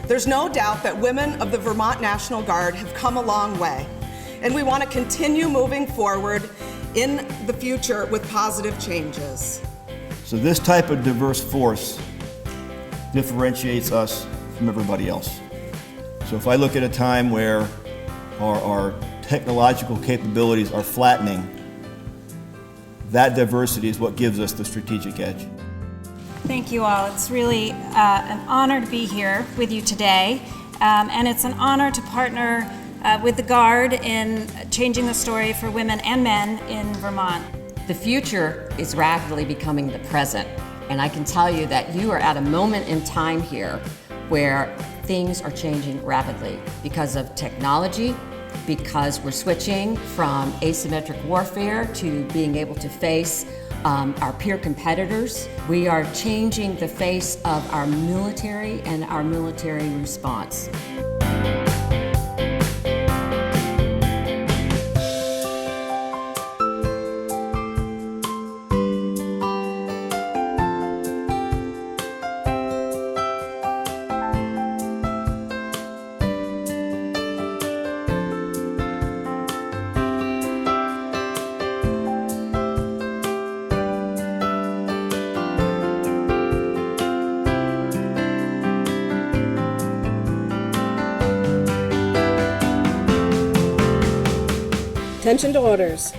There's no doubt that women of the Vermont National Guard have come a long way, and we want to continue moving forward in the future with positive changes. So this type of diverse force differentiates us from everybody else. So if I look at a time where our technological capabilities are flattening, that diversity is what gives us the strategic edge. Thank you all. It's really an honor to be here with you today, and it's an honor to partner with the Guard in changing the story for women and men in Vermont. The future is rapidly becoming the present, and I can tell you that you are at a moment in time here where things are changing rapidly because of technology, because we're switching from asymmetric warfare to being able to face our peer competitors. We are changing the face of our military and our military response. Attention to orders.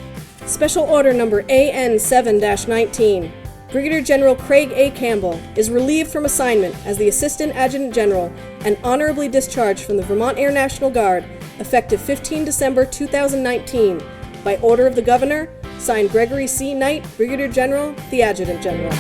Special Order Number AN7-19. Brigadier General Craig A. Campbell is relieved from assignment as the Assistant Adjutant General and honorably discharged from the Vermont Air National Guard effective 15 December 2019 by order of the Governor, signed Gregory C. Knight, Brigadier General, the Adjutant General.